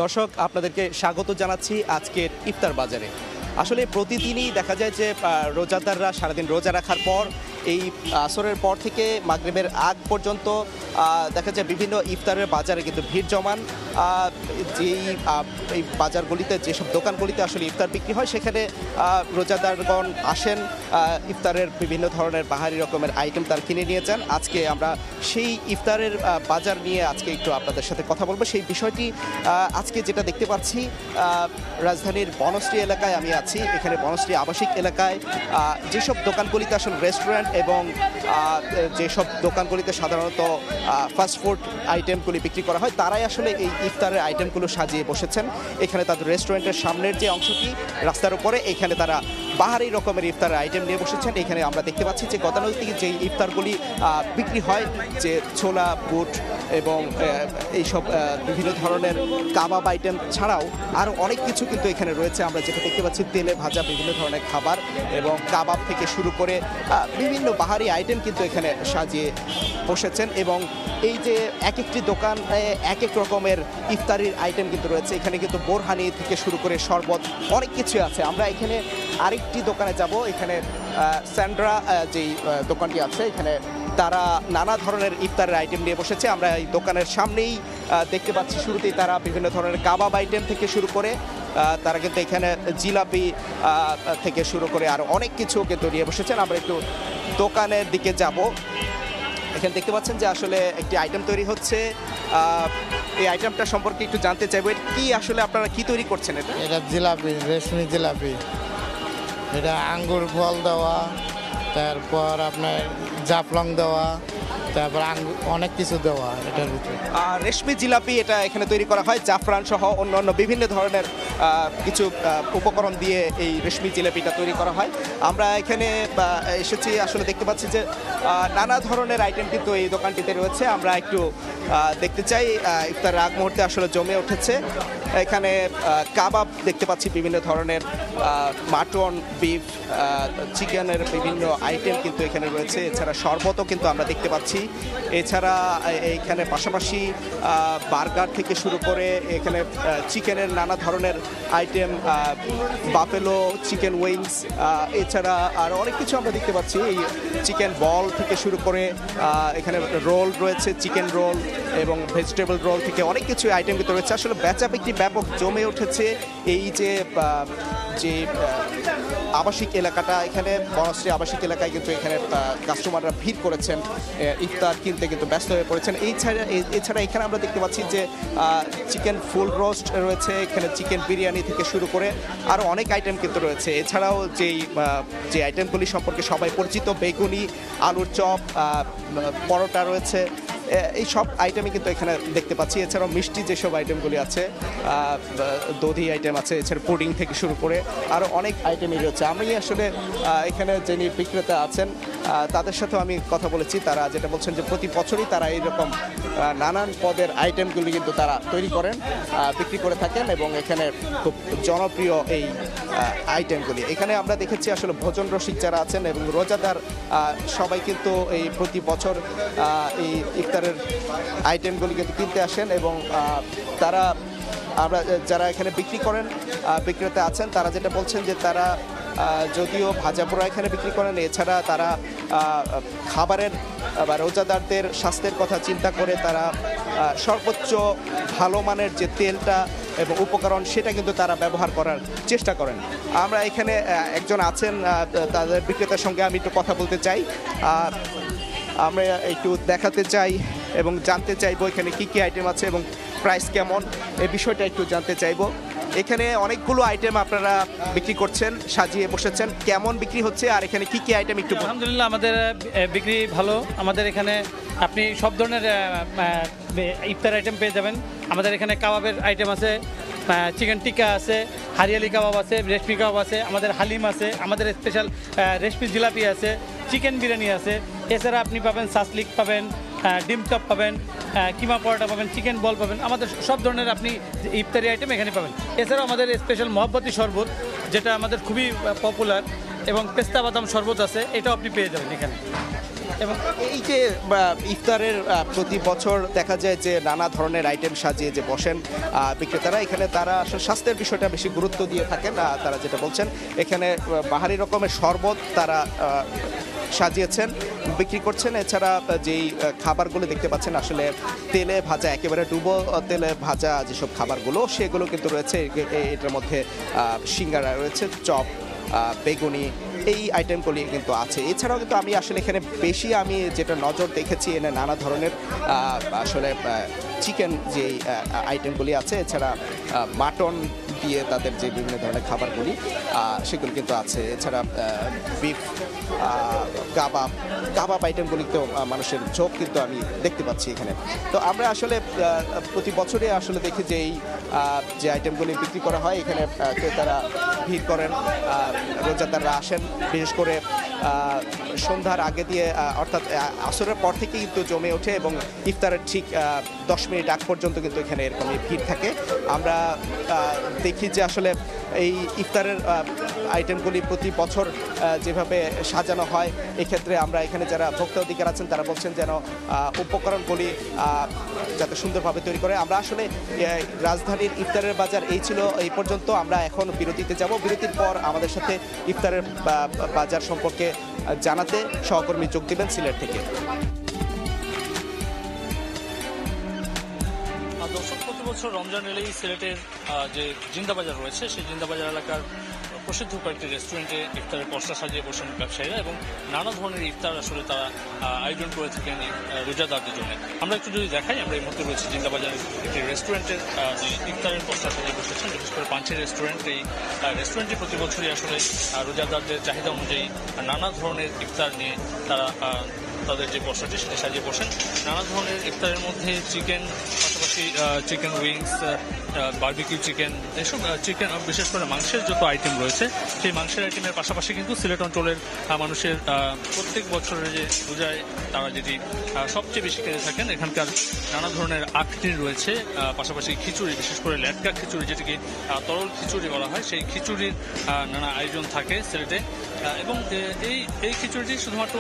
দর্শক আপনাদেরকে স্বাগত জানাচ্ছি আজকের ইফতার বাজারে। আসলে প্রতিদিনই দেখা যায় যে রোজাদাররা সারাদিন রোজা রাখার পর এই আসরের পর থেকে মাগরিবের আগ পর্যন্ত দেখা যায় বিভিন্ন ইফতারের বাজারে কিন্তু ভিড় জমান। যেই এই বাজারগুলিতে যেসব দোকানগুলিতে আসলে ইফতার বিক্রি হয় সেখানে রোজাদারগণ আসেন, ইফতারের বিভিন্ন ধরনের বাহারি রকমের আইটেম তারা কিনে নিয়ে যান। আজকে আমরা সেই ইফতারের বাজার নিয়ে আজকে একটু আপনাদের সাথে কথা বলবো। সেই বিষয়টি আজকে যেটা দেখতে পাচ্ছি, রাজধানীর বনশ্রী এলাকায় আমি আছি। এখানে বনশ্রী আবাসিক এলাকায় যেসব দোকানগুলিতে আসলে রেস্টুরেন্ট এবং যেসব দোকানগুলিতে সাধারণত ফাস্টফুড আইটেমগুলি বিক্রি করা হয় তারাই আসলে এই ইফতারের আইটেমগুলো সাজিয়ে বসেছেন। এখানে তাদের রেস্টুরেন্টের সামনের যে অংশটি রাস্তার উপরে, এখানে তারা বাহারি রকমের ইফতারের আইটেম নিয়ে বসেছেন। এখানে আমরা দেখতে পাচ্ছি যে গতানুগতিক যে ইফতারগুলি বিক্রি হয়, যে ছোলা বুট এবং এইসব বিভিন্ন ধরনের কাবাব আইটেম ছাড়াও আরও অনেক কিছু কিন্তু এখানে রয়েছে। আমরা যেটা দেখতে পাচ্ছি তেলে ভাজা বিভিন্ন ধরনের খাবার এবং কাবাব থেকে শুরু করে বিভিন্ন বাহারি আইটেম কিন্তু এখানে সাজিয়ে বসেছেন। এবং এই যে এক একটি দোকান এক এক রকমের ইফতারির আইটেম কিন্তু রয়েছে। এখানে কিন্তু বোরহানি থেকে শুরু করে শরবত অনেক কিছু আছে। আমরা এখানে আরেকটি দোকানে যাব। এখানে স্যান্ড্রা যেই দোকানটি আছে, এখানে তারা নানা ধরনের ইফতারের আইটেম নিয়ে বসেছে। আমরা এই দোকানের সামনেই দেখতে পাচ্ছি শুরুতেই তারা বিভিন্ন ধরনের কাবাব আইটেম থেকে শুরু করে তারা কিন্তু এখানে জিলাপি থেকে শুরু করে আরও অনেক কিছু কিন্তু নিয়ে বসেছেন। আমরা একটু দোকানের দিকে যাব। এখানে দেখতে পাচ্ছেন যে আসলে একটি আইটেম তৈরি হচ্ছে। এই আইটেমটা সম্পর্কে একটু জানতে চাইবো, এটা কি আসলে আপনারা কি তৈরি করছেন? এটা জিলাপি, রেশমি জিলাপি। এটা আঙ্গুর ফল দেওয়া, তারপর আপনার জাফলং দেওয়া, তারপর অনেক কিছু দেওয়া এটার ভিতরে। রেশমি জিলাপি এটা এখানে তৈরি করা হয় জাফরান সহ অন্যান্য বিভিন্ন ধরনের কিছু উপকরণ দিয়ে এই রেশমি জিলাপিটা তৈরি করা হয়। আমরা এখানে এসেছি, আসলে দেখতে পাচ্ছি যে নানা ধরনের আইটেম কিন্তু এই দোকানটিতে রয়েছে। আমরা একটু দেখতে চাই। ইফতার আগ মুহূর্তে আসলে জমে উঠেছে। এখানে কাবাব দেখতে পাচ্ছি বিভিন্ন ধরনের, মাটন, বিফ, চিকেনের বিভিন্ন আইটেম কিন্তু এখানে রয়েছে। এছাড়া শরবতও কিন্তু আমরা দেখতে পাচ্ছি। এছাড়া এইখানে পাশাপাশি বার্গার থেকে শুরু করে এখানে চিকেনের নানা ধরনের আইটেম, বাফেলো চিকেন উইংস, এছাড়া আর অনেক কিছু আমরা দেখতে পাচ্ছি। এই চিকেন বল থেকে শুরু করে এখানে রোল রয়েছে, চিকেন রোল এবং ভেজিটেবল রোল থেকে অনেক কিছু আইটেম কিন্তু রয়েছে। আসলে বেচা বিক্রি ব্যাপক জমে উঠেছে। এই যে আবাসিক এলাকাটা, এখানে বনশ্রী আবাসিক এলাকায় কিন্তু এখানে কাস্টমাররা ভিড় করেছেন, ইফতার কিনতে কিন্তু ব্যস্ত হয়ে পড়েছেন। এছাড়া এখানে আমরা দেখতে পাচ্ছি যে চিকেন ফুল রোস্ট রয়েছে, এখানে চিকেন বিরিয়ানি থেকে শুরু করে আরও অনেক আইটেম কিন্তু রয়েছে। এছাড়াও যে আইটেমগুলি সম্পর্কে সবাই পরিচিত, বেগুনি, আলুর চপ, পরোটা রয়েছে, এই সব আইটেমই কিন্তু এখানে দেখতে পাচ্ছি। এছাড়াও মিষ্টি যেসব আইটেমগুলি আছে, দধি আইটেম আছে, এছাড়া পুডিং থেকে শুরু করে আরও অনেক আইটেমই রয়েছে। আমি আসলে এখানে যিনি বিক্রেতা আছেন তাদের সাথেও আমি কথা বলেছি। তারা যেটা বলছেন যে প্রতি বছরই তারা এইরকম নানান পদের আইটেমগুলি কিন্তু তারা তৈরি করেন, বিক্রি করে থাকেন এবং এখানে খুব জনপ্রিয় এই আইটেমগুলি। এখানে আমরা দেখেছি আসলে ভোজন রসিক যারা আছেন এবং রোজাদার সবাই কিন্তু এই প্রতি বছর এই ইফতারের আইটেমগুলি কিন্তু কিনতে আসেন এবং তারা আমরা যারা এখানে বিক্রি করেন বিক্রেতা আছেন তারা যেটা বলছেন যে তারা যদিও ভাজা পোড়া এখানে বিক্রি করেন, এছাড়া তারা খাবারের বা রোজাদারদের স্বাস্থ্যের কথা চিন্তা করে তারা সর্বোচ্চ ভালো মানের যে তেলটা এবং উপকরণ সেটা কিন্তু তারা ব্যবহার করার চেষ্টা করেন। আমরা এখানে একজন আছেন, তাদের বিক্রেতার সঙ্গে আমি একটু কথা বলতে চাই। আমরা একটু দেখাতে চাই এবং জানতে চাইবো এখানে কী কী আইটেম আছে এবং প্রাইস কেমন, এই বিষয়টা একটু জানতে চাইবো। এখানে অনেকগুলো আইটেম আপনারা বিক্রি করছেন, সাজিয়ে বসেছেন, কেমন বিক্রি হচ্ছে আর এখানে কী কী আইটেম একটু? আলহামদুলিল্লাহ, আমাদের বিক্রি ভালো। আমাদের এখানে আপনি সব ধরনের ইফতার আইটেম পেয়ে যাবেন। আমাদের এখানে কাবাবের আইটেম আছে, চিকেন টিক্কা আছে, হারিয়ালি কাবাব আছে, রেশমি কাবাব আছে, আমাদের হালিম আছে, আমাদের স্পেশাল রেশমি জিলাপি আছে, চিকেন বিরিয়ানি আছে। এছাড়া আপনি পাবেন সাসলিক পাবেন, ডিম চপ পাবেন, কিমা পরোটা পাবেন, চিকেন বল পাবেন। আমাদের সব ধরনের আপনি ইফতারি আইটেম এখানে পাবেন। এছাড়াও আমাদের স্পেশাল মহব্বতী শরবত, যেটা আমাদের খুবই পপুলার, এবং পেস্তা বাদাম শরবত আছে, এটাও আপনি পেয়ে যাবেন এখানে। এবং এই যে ইফতারের প্রতি বছর দেখা যায় যে নানা ধরনের আইটেম সাজিয়ে যে বসেন বিক্রেতারা, এখানে তারা আসলে স্বাস্থ্যের বিষয়টা বেশি গুরুত্ব দিয়ে থাকেন। তারা যেটা বলছেন এখানে বাহারি রকমের শরবত তারা সাজিয়েছেন, বিক্রি করছেন। এছাড়া যেই খাবারগুলো দেখতে পাচ্ছেন আসলে তেলে ভাজা, একেবারে ডুবো তেলে ভাজা যেসব খাবারগুলো সেগুলো কিন্তু রয়েছে। এটার মধ্যে সিঙ্গারা রয়েছে, চপ, বেগুনি, এই আইটেমগুলি কিন্তু আছে। এছাড়াও কিন্তু আমি আসলে এখানে বেশি আমি যেটা নজর দেখেছি এনে নানা ধরনের আসলে চিকেন যে আইটেমগুলি আছে, এছাড়া মাটন দিয়ে তাদের যে বিভিন্ন ধরনের খাবারগুলি সেগুলো কিন্তু আছে। এছাড়া বিফ, কাবাব আইটেমগুলিতেও মানুষের ঝোঁক কিন্তু আমি দেখতে পাচ্ছি এখানে। তো আমরা আসলে প্রতি বছরে আসলে দেখি যে এই যে আইটেমগুলি বিক্রি করা হয় এখানে ক্রেতারা ভিড় করেন, রোজাদাররা আসেন। বিশেষ করে সন্ধ্যার আগে দিয়ে অর্থাৎ আসরের পর থেকে কিন্তু জমে ওঠে এবং ইফতারের ঠিক 10 মিনিট আগ পর্যন্ত কিন্তু এখানে এরকমই ভিড় থাকে। আমরা দেখি যে আসলে এই ইফতারের আইটেমগুলি প্রতি বছর যেভাবে সাজানো হয়, এক্ষেত্রে আমরা এখানে যারা ভোক্তা অধিকার আছেন তারা বলছেন যেন উপকরণগুলি যাতে সুন্দরভাবে তৈরি করে। আমরা আসলে রাজধানীর ইফতারের বাজার এই ছিল এই পর্যন্ত। আমরা এখন বিরতিতে যাব। বিরতির পর আমাদের সাথে ইফতারের বাজার সম্পর্কে জানাতে সহকর্মী যোগ দেবেন সিলেট থেকে। দর্শক, প্রতি বছর রমজান এলেই সিলেটের যে জিন্দাবাজার রয়েছে সেই জিন্দাবাজার এলাকার প্রসিদ্ধ কয়েকটি রেস্টুরেন্টে ইফতারের পসরা সাজিয়ে বসেন ব্যবসায়ীরা এবং নানা ধরনের ইফতার আসলে তারা আয়োজন করে থাকেন রোজাদারদের জন্য। আমরা একটু যদি দেখাই, আমরা এই মুহূর্তে রয়েছে জিন্দাবাজারের একটি রেস্টুরেন্টের যে ইফতারের পসরা সাজিয়ে বসেছেন, বিশেষ করে পাঞ্চের রেস্টুরেন্ট। এই রেস্টুরেন্টটি প্রতি বছরই আসলে রোজাদারদের চাহিদা অনুযায়ী নানা ধরনের ইফতার নিয়ে তারা তাদের যে পসরাটি সেটা সাজিয়ে বসেন। নানা ধরনের ইফতারের মধ্যে চিকেন, পাশাপাশি চিকেন উইংস, বারবিকিউ চিকেন, এসব চিকেন, বিশেষ করে মাংসের যত আইটেম রয়েছে সেই মাংসের আইটেমের পাশাপাশি কিন্তু সিলেট অঞ্চলের মানুষের প্রত্যেক বছরের যে রোজায় তারা যেটি সবচেয়ে বেশি খেতে থাকেন, এখানকার নানা ধরনের আকৃতির রয়েছে। পাশাপাশি খিচুড়ি, বিশেষ করে ল্যাটকা খিচুড়ি, যেটিকে তরল খিচুড়ি বলা হয়, সেই খিচুড়ির নানা আয়োজন থাকে সিলেটে। এবং এই খিচুড়িটি শুধুমাত্র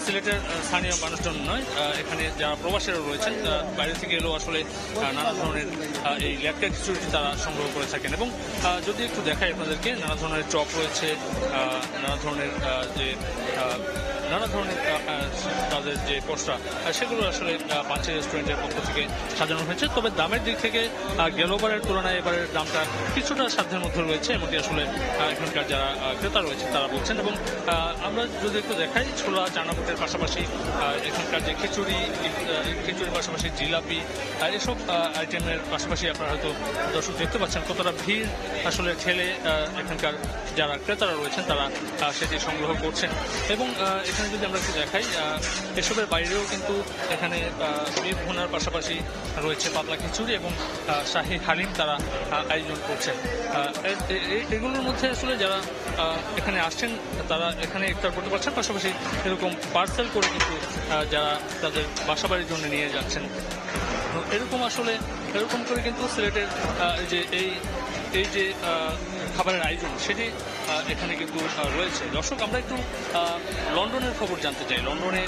সিলেটের স্থানীয় মানুষজন নয়, এখানে যারা প্রবাসীরা রয়েছেন বাইরে থেকে এলেও আসলে নানা ধরনের এই ল্যাটকা খিচুড়িটি তারা সংগ্রহ করে থাকেন। এবং যদি একটু দেখাই আপনাদেরকে, নানা ধরনের চপ রয়েছে, নানা ধরনের তাদের যে পসরা সেগুলো আসলে পাঞ্চের রেস্টুরেন্টের পক্ষ থেকে সাজানো হয়েছে। তবে দামের দিক থেকে গেলোবারের তুলনায় এবারের দামটা কিছুটা সাধ্যের মধ্যে রয়েছে, এমনটি আসলে এখানকার যারা ক্রেতা রয়েছে তারা বলছেন। এবং আমরা যদি একটু দেখাই, ছোলা চানাপুটের পাশাপাশি এখানকার যে খিচুড়ির পাশাপাশি জিলাপি, এসব আইটেমের পাশাপাশি আপনারা হয়তো দর্শক দেখতে পাচ্ছেন কতটা ভিড় আসলে ঠেলে এখানকার যারা ক্রেতারা রয়েছেন তারা সেটি সংগ্রহ করছেন। এবং এখানে যদি আমরা একটু দেখাই, এসবের বাইরেও কিন্তু এখানে বিফ ভুনার পাশাপাশি রয়েছে পাতলা খিচুড়ি এবং শাহী হালিম তারা আয়োজন করছেন। এগুলোর মধ্যে আসলে যারা এখানে আসছেন তারা এখানে ইফতার করতে পারছেন, পাশাপাশি এরকম পার্সেল করে কিন্তু যারা তাদের বাসাবাড়ির জন্য নিয়ে যাচ্ছেন। এরকম করে কিন্তু সিলেটের এই যে খাবারের আয়োজন সেটি এখানে কিন্তু রয়েছে। দর্শক, আমরা একটু লন্ডনের খবর জানতে চাই। লন্ডনে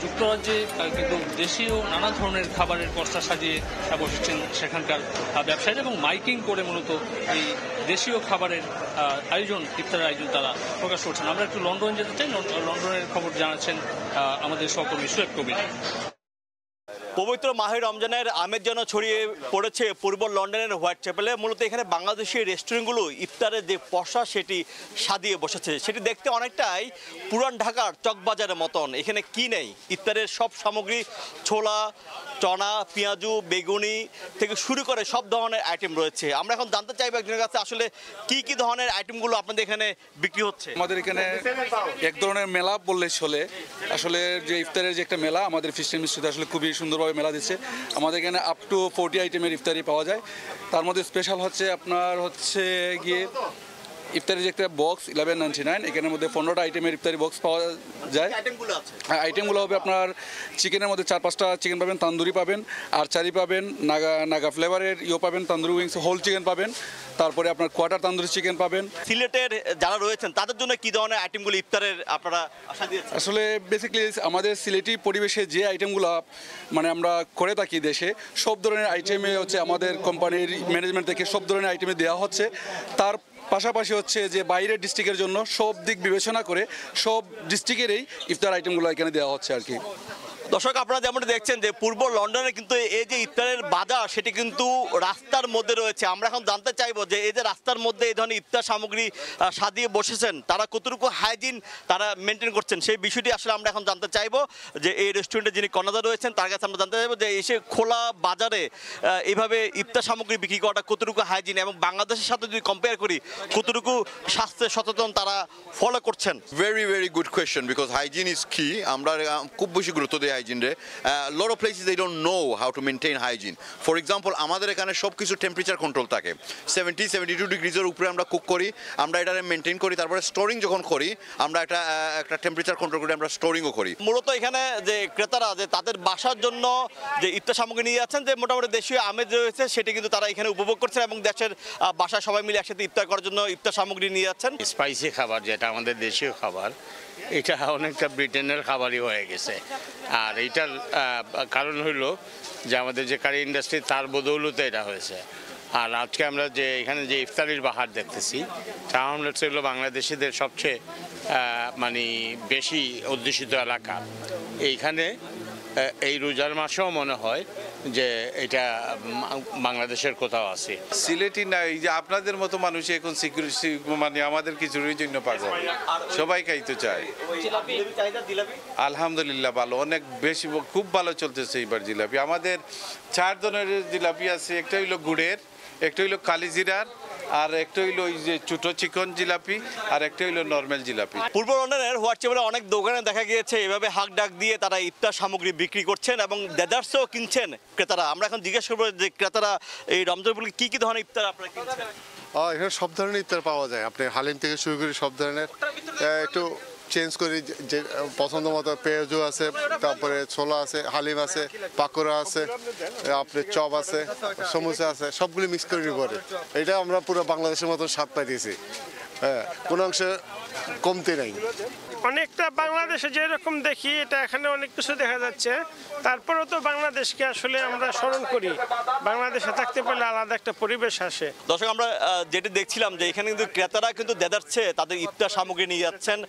যুক্তরাজ্যে কিন্তু দেশীয় নানা ধরনের খাবারের পসরা সাজিয়ে বসেছেন সেখানকার ব্যবসায়ীরা এবং মাইকিং করে মূলত এই দেশীয় খাবারের আয়োজন, ইফতারের আয়োজন তারা প্রকাশ করছেন। আমরা একটু লন্ডন যেতে চাই। লন্ডনের খবর জানাচ্ছেন আমাদের সহকর্মী সোয়েব কবির। পবিত্র মাহে রমজানের আমেজ যেন ছড়িয়ে পড়েছে পূর্ব লন্ডনের হোয়াইট চ্যাপেলে। মূলত এখানে বাংলাদেশি রেস্টুরেন্টগুলো ইফতারের যে পসরা সেটি সাজিয়ে বসেছে, সেটি দেখতে অনেকটাই পুরান ঢাকার চকবাজারের মতন। এখানে কি নেই, ইফতারের সব সামগ্রী, ছোলা, চনা, পেঁয়াজু, বেগুনি থেকে শুরু করে সব ধরনের আইটেম রয়েছে। আমরা এখন জানতে চাইবো একজনের কাছে আসলে কি ধরনের আইটেমগুলো আপনাদের এখানে বিক্রি হচ্ছে। আমাদের এখানে এক ধরনের মেলা বললে চলে। আসলে যে ইফতারের যে একটা মেলা, আমাদের ফিশ এন্ড মিস্ট্রিতে আসলে খুবই সুন্দরভাবে মেলা দিচ্ছে। আমাদের এখানে আপ টু 40 আইটেমের ইফতারি পাওয়া যায়। তার মধ্যে স্পেশাল হচ্ছে আপনার গিয়ে ইফতারি যে একটা বক্স 1199, এখানের মধ্যে 15টা আইটেমের ইফতারি বক্স পাওয়া যায়। আইটেমগুলো আছে আইটেমগুলো হবে আপনার চিকেনের মধ্যে 4-5টা চিকেন পাবেন, তান্দুরি পাবেন, আরচারি পাবেন, নাগা ফ্লেভারের পাবেন, তান্দুরি উইংস হোল চিকেন পাবেন, তারপরে আপনার কোয়ার্টার তান্দুরি চিকেন পাবেন। সিলেটের যারা রয়েছেন তাদের জন্য কি ধরনের আইটেমগুলো ইফতারের আপনারা আশা দিয়েছেন? আসলে বেসিক্যালি আমাদের সিলেটি পরিবেশে যে আইটেমগুলো মানে আমরা করে থাকি দেশে, সব ধরনের আইটেমে হচ্ছে আমাদের কোম্পানির ম্যানেজমেন্ট থেকে সব ধরনের আইটেমে দেওয়া হচ্ছে। তার পাশাপাশি হচ্ছে যে বাইরের ডিস্ট্রিক্টের জন্য সব দিক বিবেচনা করে সব ডিস্ট্রিক্টেরই ইফতার আইটেমগুলো এখানে দেওয়া হচ্ছে আর কি। দর্শক, আপনারা যেমন দেখছেন যে পূর্ব লন্ডনে কিন্তু এই যে ইফতারের বাজার সেটি কিন্তু রাস্তার মধ্যে রয়েছে। আমরা এখন জানতে চাইবো যে এই যে রাস্তার মধ্যে এই ধরনের ইফতার সামগ্রী সাজিয়ে বসেছেন, তারা কতটুকু হাইজিন তারা মেনটেন করছেন সেই বিষয়টি আসলে আমরা এখন জানতে চাইবো। যে এই রেস্টুরেন্টে যিনি কর্ণধার রয়েছেন তার কাছে আমরা জানতে চাইবো যে এসে খোলা বাজারে এইভাবে ইফতার সামগ্রী বিক্রি করাটা কতটুকু হাইজিন এবং বাংলাদেশের সাথে যদি কম্পেয়ার করি কতটুকু স্বাস্থ্য সচেতন তারা ফলো করছেন। Very good question because hygiene is key. আমরা খুব বেশি গুরুত্ব দেই hygiene রে. Lot of places they don't know how to maintain hygiene. For example, আমাদের এখানে সবকিছু টেম্পারেচার কন্ট্রোল থাকে। 70-72 ডিগ্রিজের উপরে আমরা কুক করি, আমরা এটারে মেনটেন করি, তারপরে স্টোরিং যখন করি আমরা একটা টেম্পারেচার কন্ট্রোল করে আমরা স্টোরিংও করি। মূলত এখানে যে ক্রেতারা যে তাদের বাসার জন্য যে ইফতার সামগ্রী নিয়ে যাচ্ছেন, যে মোটামুটি দেশীয় আমেজ রয়েছে সেটি কিন্তু তারা এখানে উপভোগ করছেন এবং দেশের বাসায় সবাই মিলে একসাথে ইফতার করার জন্য ইফতার সামগ্রী নিয়ে যাচ্ছেন। স্পাইসি খাবার যেটা আমাদের দেশীয় খাবার, এটা অনেকটা ব্রিটেনের খাবারই হয়ে গেছে। আর এইটার কারণ হইল যে আমাদের যে কারি ইন্ডাস্ট্রি তার বদৌলতে এটা হয়েছে। আর আজকে আমরা যে এখানে যে ইফতারির বাহার দেখতেছি, তা হচ্ছে হলো বাংলাদেশিদের সবচেয়ে মানে বেশি অধ্যুষিত এলাকা। এইখানে এই রোজার মাসেও মনে হয় যে এটা বাংলাদেশের কোথাও আছে। সিলেটি না, এই যে আপনাদের মতো মানুষ এখন সিকিউরিটি মানে আমাদের কিছুর জন্য পাগল, সবাই খাইতে চায়। আলহামদুলিল্লাহ ভালো, অনেক বেশি, খুব ভালো চলতেছে এইবার জিলাপি। আমাদের 4 ধরনের জিলাপি আছে, একটা হইলো গুড়ের, একটা হইলো কালিজিরার, আর একটা হইলো ওই যে ছোট চিকন জিলাপি, আর একটা হইলো নর্মাল জিলাপি। পূর্ব লন্ডনের হোয়াটসঅ্যাপে অনেক দোকানে দেখা গিয়েছে এভাবে হাক ডাক দিয়ে তারা ইফতার সামগ্রী বিক্রি করছেন এবং ডেজার্টসও কিনছেন ক্রেতারা। আমরা এখন জিজ্ঞেস করবো যে ক্রেতারা এই রমজান উপলক্ষে কি কি ধরনের ইফতার আপনারা কিনছেন? এখানে সব ধরনের ইফতার পাওয়া যায়, আপনি হালিম থেকে শুরু করে সব ধরনের। একটু চেঞ্জ করি, যে পছন্দ মতো পেঁয়াজু আছে, তারপরে ছোলা আছে, হালিম আছে, পাকোড়া আছে, আপনার চপ আছে, সমোসা আছে, সবগুলি মিক্স করে পরে এটা আমরা পুরো বাংলাদেশের মতো স্বাদ পাইতেছি। হ্যাঁ, কোনো অংশে কমতে নাই। অনেকটা বাংলাদেশে যেরকম দেখি এটা এখানে অনেক কিছু দেখা যাচ্ছে। তারপরেও তো বাংলাদেশকে আসলে আমরা স্মরণ করি, বাংলাদেশে থাকতে পারলে আলাদা একটা পরিবেশ আসে। দর্শক, আমরা যেটি দেখছিলাম যে এখানে কিন্তু ক্রেতারা কিন্তু দেদারছে তাদের ইফতার সামগ্রী নিয়ে যাচ্ছেন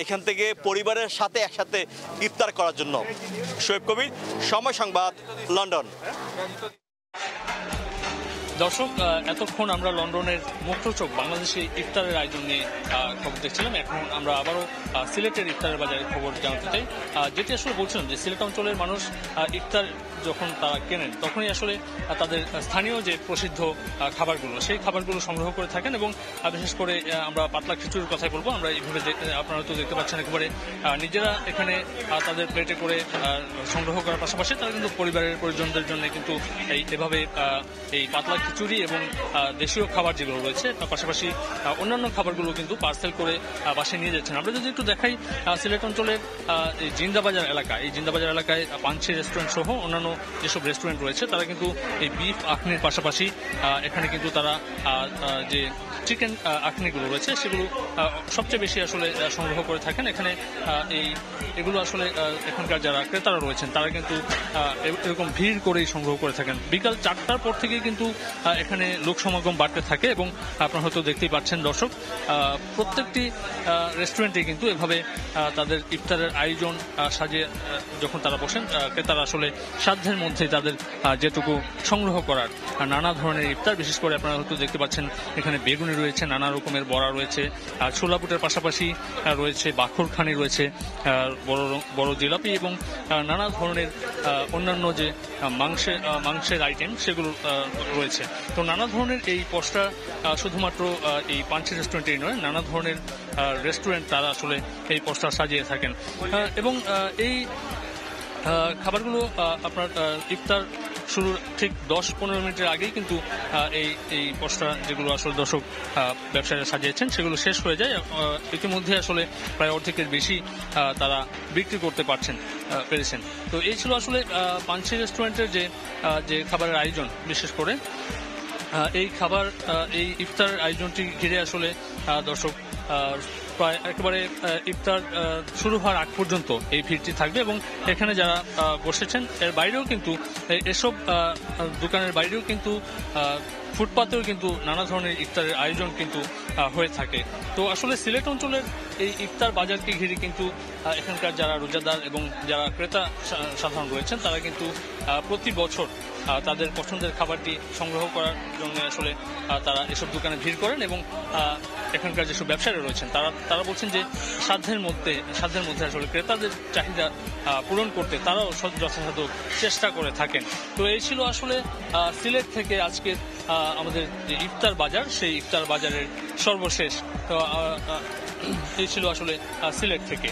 এখান থেকে পরিবারের সাথে একসাথে ইফতার করার জন্য। শোয়েব কবির, সময় সংবাদ, লন্ডন। দর্শক, এতক্ষণ আমরা লন্ডনের মুক্ত চোখ বাংলাদেশে ইফতারের আয়োজন নিয়ে খবর দেখছিলাম। এখন আমরা আবারও সিলেটের ইফতারের বাজারের খবর জানতে চাই। যেটি আসলে বলছিলাম যে সিলেট অঞ্চলের মানুষ ইফতার যখন তারা কেনেন তখনই আসলে তাদের স্থানীয় যে প্রসিদ্ধ খাবারগুলো সেই খাবারগুলো সংগ্রহ করে থাকেন এবং বিশেষ করে আমরা পাতলা খিচুড়ির কথাই বলবো। আমরা এইভাবে আপনারা তো দেখতে পাচ্ছেন একেবারে নিজেরা এখানে তাদের প্লেটে করে সংগ্রহ করার পাশাপাশি তারা কিন্তু পরিবারের পরিজনদের জন্য কিন্তু এভাবে এই পাতলা খিচুড়ি এবং দেশীয় খাবার যেগুলো রয়েছে তার পাশাপাশি অন্যান্য খাবারগুলো কিন্তু পার্সেল করে বাসায় নিয়ে যাচ্ছেন। আমরা যদি একটু দেখাই সিলেট অঞ্চলের এই জিন্দাবাজার এলাকা, এই জিন্দাবাজার এলাকায় পাঞ্চি রেস্টুরেন্ট সহ অন্যান্য যেসব রেস্টুরেন্ট রয়েছে তারা কিন্তু এই বিফ আখনির পাশাপাশি এখানে কিন্তু তারা যে চিকেন আখনিগুলো রয়েছে সেগুলো সবচেয়ে বেশি আসলে সংগ্রহ করে থাকেন। এখানে এগুলো আসলে এখানকার যারা ক্রেতারা রয়েছেন তারা কিন্তু এরকম ভিড় করেই সংগ্রহ করে থাকেন। বিকাল 4টার পর থেকেই কিন্তু এখানে লোক সমাগম বাড়তে থাকে এবং আপনারা হয়তো দেখতেই পাচ্ছেন দর্শক, প্রত্যেকটি রেস্টুরেন্টে কিন্তু এভাবে তাদের ইফতারের আয়োজন সাজিয়ে যখন তারা বসেন ক্রেতারা আসলে সাধ্যের মধ্যে তাদের যেটুকু সংগ্রহ করার নানা ধরনের ইফতার, বিশেষ করে আপনারা হয়তো দেখতে পাচ্ছেন এখানে বেগুনি রয়েছে, নানা রকমের বড়া রয়েছে, ছোলা বুটের পাশাপাশি রয়েছে বাখরখানি রয়েছে, বড় জিলাপি এবং নানা ধরনের অন্যান্য যে মাংসের আইটেম সেগুলো রয়েছে। তো নানা ধরনের এই পশটা শুধুমাত্র এই পাঞ্চি রেস্টুরেন্টেই নয়, নানা ধরনের রেস্টুরেন্ট তারা আসলে এই পশটা সাজিয়ে থাকেন এবং এই খাবারগুলো আপনার ইফতার শুরুর ঠিক 10-15 মিনিটের আগেই কিন্তু এই পসরা যেগুলো আসলে দর্শক ব্যবসায়ীরা সাজিয়েছেন সেগুলো শেষ হয়ে যায়। ইতিমধ্যে আসলে প্রায় অর্ধেকের বেশি তারা বিক্রি করতে পেরেছেন। তো এই ছিল আসলে পাঞ্চি রেস্টুরেন্টের যে খাবারের আয়োজন, বিশেষ করে এই ইফতার আয়োজনটি ঘিরে আসলে দর্শক প্রায় একেবারে ইফতার শুরু হওয়ার আগ পর্যন্ত এই ভিড়টি থাকবে এবং এখানে যারা বসেছেন এর বাইরেও কিন্তু এসব দোকানের বাইরেও কিন্তু ফুটপাতেও কিন্তু নানা ধরনের ইফতারের আয়োজন কিন্তু হয়ে থাকে। তো আসলে সিলেট অঞ্চলের এই ইফতার বাজারকে ঘিরে কিন্তু এখানকার যারা রোজাদার এবং যারা ক্রেতা সাধারণ রয়েছেন তারা কিন্তু প্রতি বছর তাদের পছন্দের খাবারটি সংগ্রহ করার জন্য আসলে তারা এসব দোকানে ভিড় করেন এবং এখানকার যেসব ব্যবসায়ীরা রয়েছেন তারা বলছেন যে সাধ্যের মধ্যে আসলে ক্রেতাদের চাহিদা পূরণ করতে তারাও যথাসাধ্য চেষ্টা করে থাকেন। তো এই ছিল আসলে সিলেট থেকে আজকে আমাদের যে ইফতার বাজার, সেই ইফতার বাজারের সর্বশেষ। তো এই ছিল আসলে সিলেট থেকে।